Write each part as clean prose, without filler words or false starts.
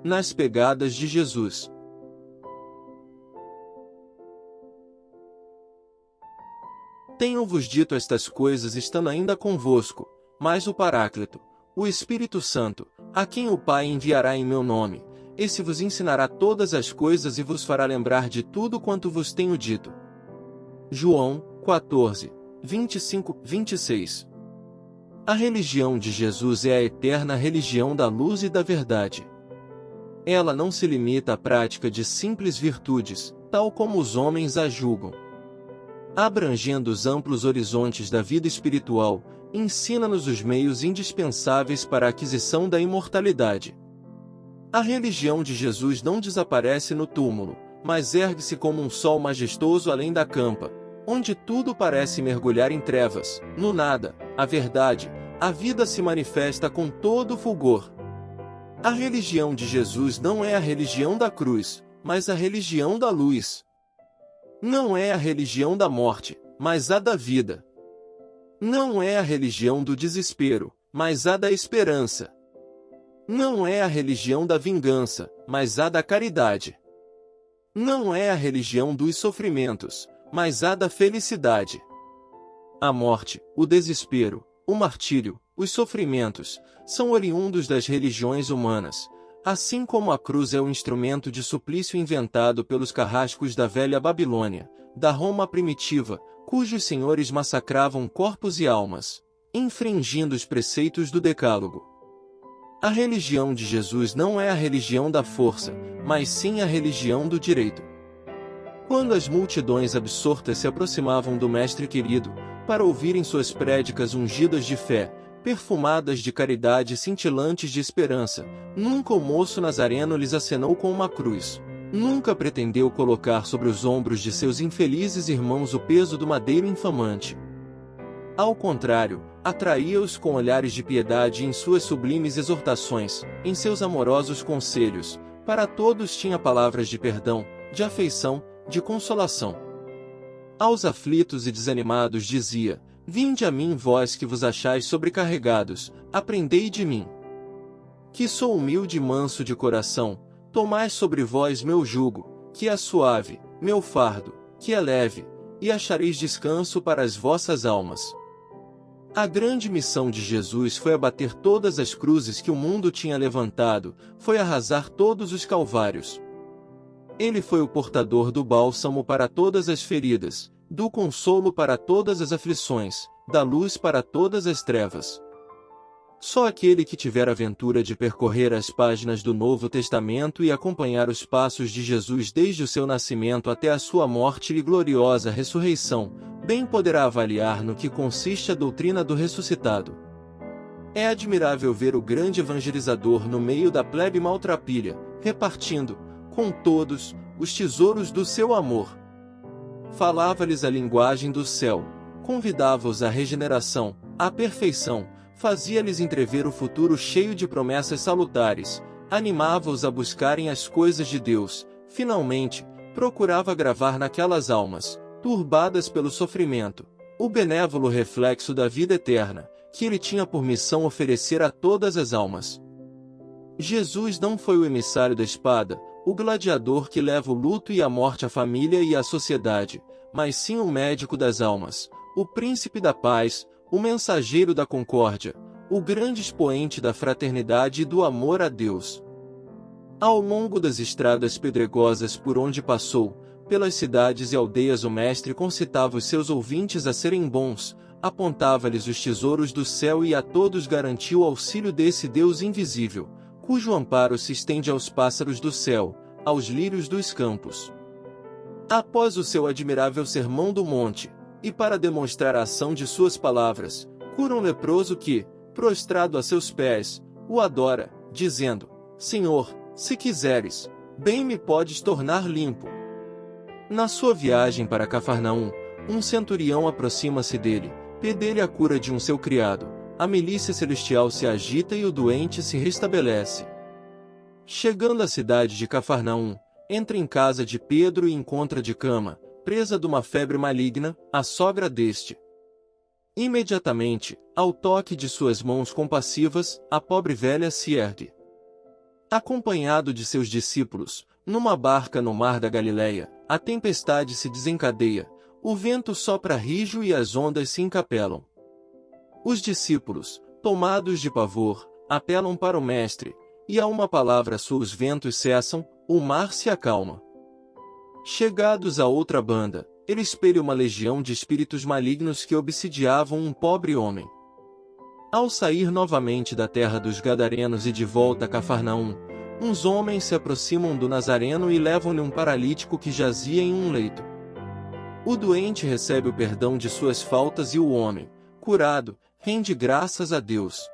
Nas pegadas de Jesus. Tenho-vos dito estas coisas estando ainda convosco, mas o Paráclito, o Espírito Santo, a quem o Pai enviará em meu nome, esse vos ensinará todas as coisas e vos fará lembrar de tudo quanto vos tenho dito. João 14, 25, 26. A religião de Jesus é a eterna religião da luz e da verdade. Ela não se limita à prática de simples virtudes, tal como os homens a julgam. Abrangendo os amplos horizontes da vida espiritual, ensina-nos os meios indispensáveis para a aquisição da imortalidade. A religião de Jesus não desaparece no túmulo, mas ergue-se como um sol majestoso além da campa, onde tudo parece mergulhar em trevas. No nada, a verdade, a vida se manifesta com todo fulgor. A religião de Jesus não é a religião da cruz, mas a religião da luz. Não é a religião da morte, mas a da vida. Não é a religião do desespero, mas a da esperança. Não é a religião da vingança, mas a da caridade. Não é a religião dos sofrimentos, mas a da felicidade. A morte, o desespero, o martírio, os sofrimentos, são oriundos das religiões humanas, assim como a cruz é o instrumento de suplício inventado pelos carrascos da velha Babilônia, da Roma primitiva, cujos senhores massacravam corpos e almas, infringindo os preceitos do Decálogo. A religião de Jesus não é a religião da força, mas sim a religião do direito. Quando as multidões absortas se aproximavam do Mestre querido, para ouvirem suas prédicas ungidas de fé, perfumadas de caridade e cintilantes de esperança, nunca o moço nazareno lhes acenou com uma cruz. Nunca pretendeu colocar sobre os ombros de seus infelizes irmãos o peso do madeiro infamante. Ao contrário, atraía-os com olhares de piedade em suas sublimes exortações, em seus amorosos conselhos. Para todos tinha palavras de perdão, de afeição, de consolação. Aos aflitos e desanimados dizia: vinde a mim vós que vos achais sobrecarregados, aprendei de mim. Que sou humilde e manso de coração, tomai sobre vós meu jugo, que é suave, meu fardo, que é leve, e achareis descanso para as vossas almas. A grande missão de Jesus foi abater todas as cruzes que o mundo tinha levantado, foi arrasar todos os calvários. Ele foi o portador do bálsamo para todas as feridas, do consolo para todas as aflições, da luz para todas as trevas. Só aquele que tiver a ventura de percorrer as páginas do Novo Testamento e acompanhar os passos de Jesus desde o seu nascimento até a sua morte e gloriosa ressurreição, bem poderá avaliar no que consiste a doutrina do ressuscitado. É admirável ver o grande evangelizador no meio da plebe maltrapilha, repartindo, com todos, os tesouros do seu amor. Falava-lhes a linguagem do céu, convidava-os à regeneração, à perfeição, fazia-lhes entrever o futuro cheio de promessas salutares, animava-os a buscarem as coisas de Deus, finalmente, procurava gravar naquelas almas, turbadas pelo sofrimento, o benévolo reflexo da vida eterna, que ele tinha por missão oferecer a todas as almas. Jesus não foi o emissário da espada, o gladiador que leva o luto e a morte à família e à sociedade, mas sim o médico das almas, o príncipe da paz, o mensageiro da concórdia, o grande expoente da fraternidade e do amor a Deus. Ao longo das estradas pedregosas por onde passou, pelas cidades e aldeias o Mestre concitava os seus ouvintes a serem bons, apontava-lhes os tesouros do céu e a todos garantiu o auxílio desse Deus invisível, cujo amparo se estende aos pássaros do céu, aos lírios dos campos. Após o seu admirável sermão do monte, e para demonstrar a ação de suas palavras, cura um leproso que, prostrado a seus pés, o adora, dizendo: Senhor, se quiseres, bem me podes tornar limpo. Na sua viagem para Cafarnaum, um centurião aproxima-se dele, pede-lhe a cura de um seu criado, a milícia celestial se agita e o doente se restabelece. Chegando à cidade de Cafarnaum, entra em casa de Pedro e encontra de cama, presa de uma febre maligna, a sogra deste. Imediatamente, ao toque de suas mãos compassivas, a pobre velha se ergue. Acompanhado de seus discípulos, numa barca no mar da Galileia, a tempestade se desencadeia, o vento sopra rijo e as ondas se encapelam. Os discípulos, tomados de pavor, apelam para o Mestre, e a uma palavra sua os ventos cessam, o mar se acalma. Chegados à outra banda, ele espelha uma legião de espíritos malignos que obsidiavam um pobre homem. Ao sair novamente da terra dos Gadarenos e de volta a Cafarnaum, uns homens se aproximam do Nazareno e levam-lhe um paralítico que jazia em um leito. O doente recebe o perdão de suas faltas e o homem, curado, rende graças a Deus.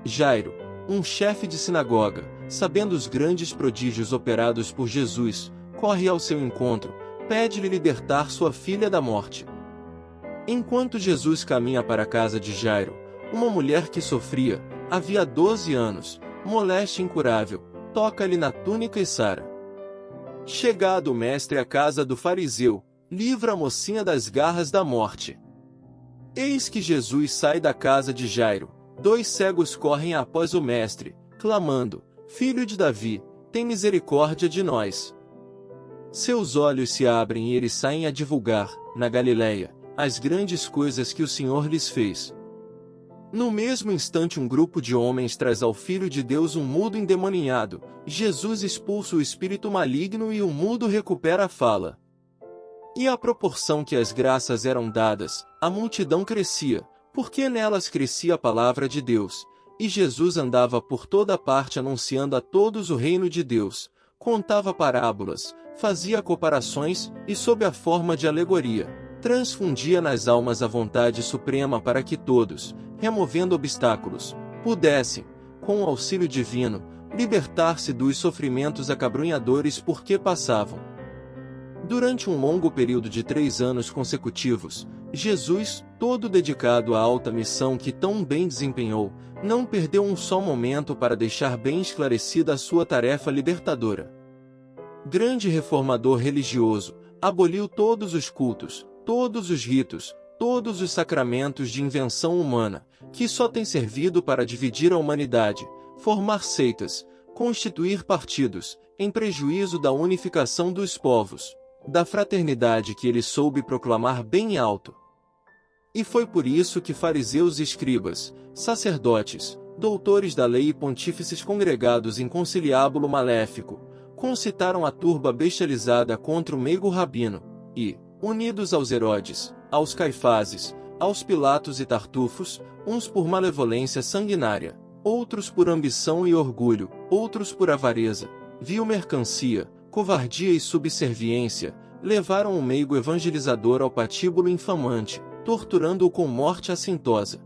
Jairo, um chefe de sinagoga, sabendo os grandes prodígios operados por Jesus, corre ao seu encontro, pede-lhe libertar sua filha da morte. Enquanto Jesus caminha para a casa de Jairo, uma mulher que sofria, havia 12 anos, moléstia incurável, toca-lhe na túnica e sara. Chegado o mestre à casa do fariseu, livra a mocinha das garras da morte. Eis que Jesus sai da casa de Jairo, 2 cegos correm após o mestre, clamando, Filho de Davi, tem misericórdia de nós. Seus olhos se abrem e eles saem a divulgar, na Galileia, as grandes coisas que o Senhor lhes fez. No mesmo instante um grupo de homens traz ao Filho de Deus um mudo endemoninhado, Jesus expulsa o espírito maligno e o mudo recupera a fala. E à proporção que as graças eram dadas, a multidão crescia, porque nelas crescia a palavra de Deus, e Jesus andava por toda parte anunciando a todos o reino de Deus, contava parábolas, fazia comparações e sob a forma de alegoria, transfundia nas almas a vontade suprema para que todos, removendo obstáculos, pudessem, com o auxílio divino, libertar-se dos sofrimentos acabrunhadores por que passavam. Durante um longo período de 3 anos consecutivos, Jesus, todo dedicado à alta missão que tão bem desempenhou, não perdeu um só momento para deixar bem esclarecida a sua tarefa libertadora. Grande reformador religioso, aboliu todos os cultos, todos os ritos, todos os sacramentos de invenção humana, que só têm servido para dividir a humanidade, formar seitas, constituir partidos, em prejuízo da unificação dos povos, da fraternidade que ele soube proclamar bem alto. E foi por isso que fariseus e escribas, sacerdotes, doutores da lei e pontífices congregados em conciliábulo maléfico, concitaram a turba bestializada contra o meigo rabino, e, unidos aos Herodes, aos Caifazes, aos Pilatos e Tartufos, uns por malevolência sanguinária, outros por ambição e orgulho, outros por avareza, vil mercancia, covardia e subserviência, levaram o meigo evangelizador ao patíbulo infamante, torturando-o com morte assintosa.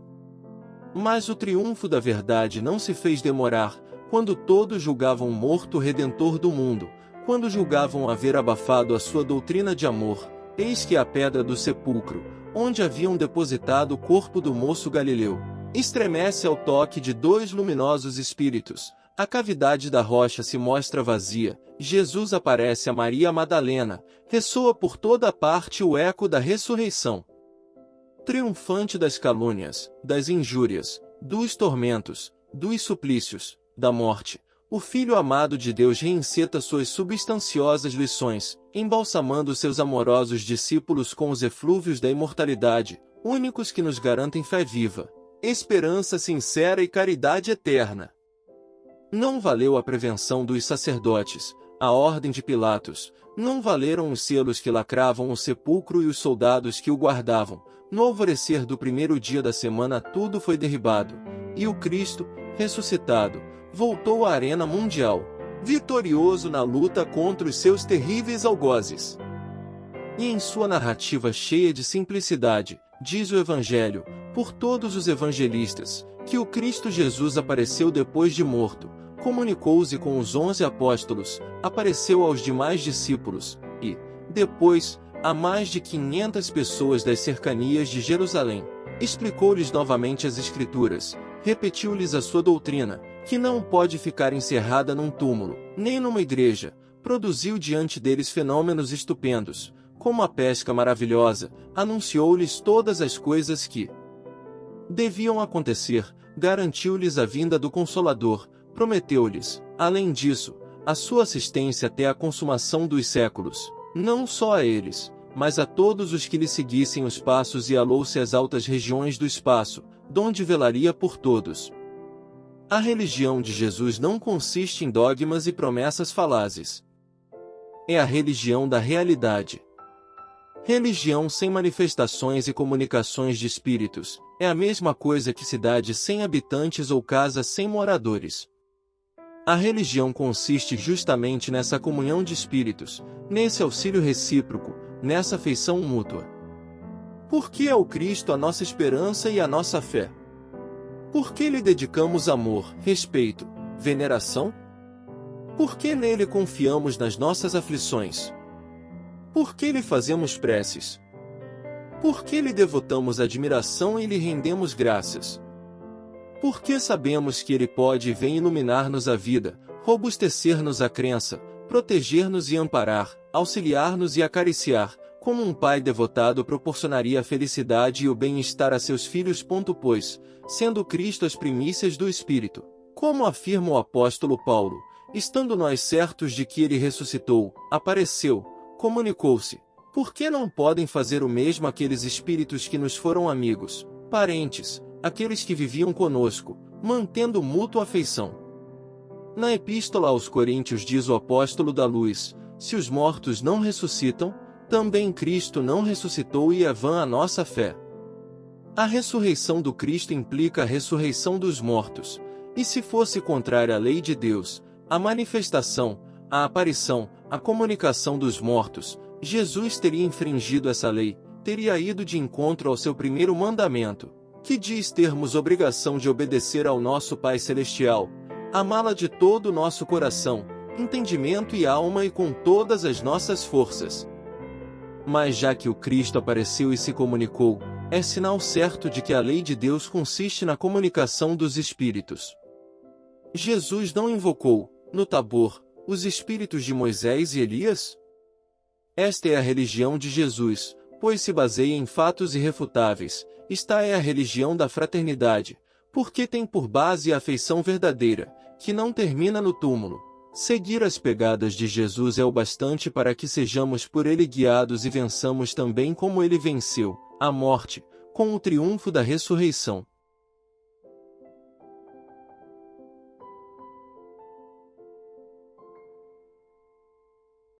Mas o triunfo da verdade não se fez demorar, quando todos julgavam morto o Redentor do mundo, quando julgavam haver abafado a sua doutrina de amor, eis que a pedra do sepulcro, onde haviam depositado o corpo do moço Galileu, estremece ao toque de 2 luminosos espíritos, a cavidade da rocha se mostra vazia, Jesus aparece a Maria Madalena, ressoa por toda parte o eco da ressurreição. Triunfante das calúnias, das injúrias, dos tormentos, dos suplícios, da morte, o Filho amado de Deus reinceta suas substanciosas lições, embalsamando seus amorosos discípulos com os eflúvios da imortalidade, únicos que nos garantem fé viva, esperança sincera e caridade eterna. Não valeu a prevenção dos sacerdotes, a ordem de Pilatos, não valeram os selos que lacravam o sepulcro e os soldados que o guardavam. No alvorecer do primeiro dia da semana tudo foi derribado, e o Cristo, ressuscitado, voltou à arena mundial, vitorioso na luta contra os seus terríveis algozes. E em sua narrativa cheia de simplicidade, diz o Evangelho, por todos os evangelistas, que o Cristo Jesus apareceu depois de morto, comunicou-se com os 11 apóstolos, apareceu aos demais discípulos, e, depois, a mais de 500 pessoas das cercanias de Jerusalém. Explicou-lhes novamente as Escrituras, repetiu-lhes a sua doutrina, que não pode ficar encerrada num túmulo, nem numa igreja, produziu diante deles fenômenos estupendos, como a pesca maravilhosa, anunciou-lhes todas as coisas que deviam acontecer, garantiu-lhes a vinda do Consolador, prometeu-lhes, além disso, a sua assistência até a consumação dos séculos, não só a eles, mas a todos os que lhe seguissem os passos, e alou-se às altas regiões do espaço, donde velaria por todos. A religião de Jesus não consiste em dogmas e promessas falazes. É a religião da realidade. Religião sem manifestações e comunicações de espíritos é a mesma coisa que cidade sem habitantes ou casa sem moradores. A religião consiste justamente nessa comunhão de espíritos, nesse auxílio recíproco, nessa afeição mútua. Por que é o Cristo a nossa esperança e a nossa fé? Por que lhe dedicamos amor, respeito, veneração? Por que nele confiamos nas nossas aflições? Por que lhe fazemos preces? Por que lhe devotamos admiração e lhe rendemos graças? Por que sabemos que ele pode e vem iluminar-nos a vida, robustecer-nos a crença, proteger-nos e amparar, auxiliar-nos e acariciar, como um pai devotado proporcionaria a felicidade e o bem-estar a seus filhos. Pois, sendo Cristo as primícias do Espírito, como afirma o apóstolo Paulo, estando nós certos de que ele ressuscitou, apareceu, comunicou-se, por que não podem fazer o mesmo aqueles espíritos que nos foram amigos, parentes, aqueles que viviam conosco, mantendo mútua afeição? Na Epístola aos Coríntios diz o apóstolo da luz, se os mortos não ressuscitam, também Cristo não ressuscitou e é vã a nossa fé. A ressurreição do Cristo implica a ressurreição dos mortos, e se fosse contrária à lei de Deus, a manifestação, a aparição, a comunicação dos mortos, Jesus teria infringido essa lei, teria ido de encontro ao seu primeiro mandamento, que diz termos obrigação de obedecer ao nosso Pai Celestial, amá-la de todo o nosso coração, entendimento e alma e com todas as nossas forças. Mas já que o Cristo apareceu e se comunicou, é sinal certo de que a lei de Deus consiste na comunicação dos espíritos. Jesus não invocou, no Tabor, os espíritos de Moisés e Elias? Esta é a religião de Jesus, pois se baseia em fatos irrefutáveis. Esta é a religião da fraternidade, porque tem por base a afeição verdadeira, que não termina no túmulo. Seguir as pegadas de Jesus é o bastante para que sejamos por ele guiados e vençamos também como ele venceu a morte, com o triunfo da ressurreição.